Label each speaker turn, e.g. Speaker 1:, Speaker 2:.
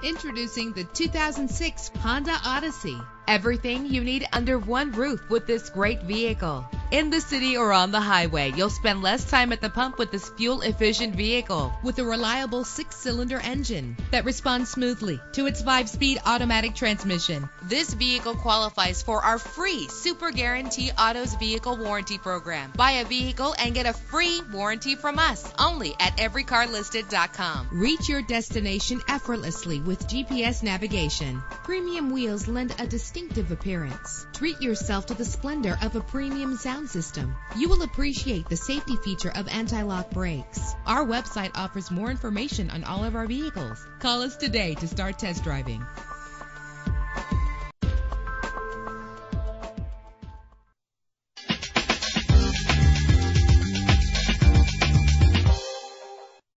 Speaker 1: Introducing the 2006 Honda Odyssey. Everything you need under one roof with this great vehicle. In the city or on the highway, you'll spend less time at the pump with this fuel-efficient vehicle. With a reliable 6-cylinder engine that responds smoothly to its 5-speed automatic transmission. This vehicle qualifies for our free Super Guarantee Autos Vehicle Warranty Program. Buy a vehicle and get a free warranty from us only at everycarlisted.com. Reach your destination effortlessly with GPS navigation. Premium wheels lend a distinctive appearance. Treat yourself to the splendor of a premium sound system. You will appreciate the safety feature of anti-lock brakes. Our website offers more information on all of our vehicles. Call us today to start test driving.